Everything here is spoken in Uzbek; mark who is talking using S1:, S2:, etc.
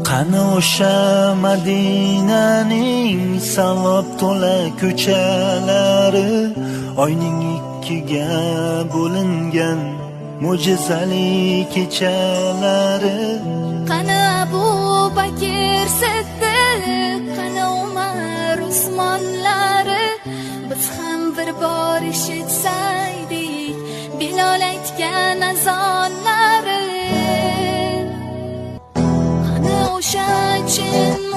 S1: Qani o'sha Madinaning savob to'la ko'chalari, oyning ikkiga bo'lingan mo'jizali kechalari.
S2: Qani Abu Bakr Siddiq, qani Umar Usmonlari, biz ham bir bor eshitsaydik Bilol aytgan azonlari. Qani o'sha chin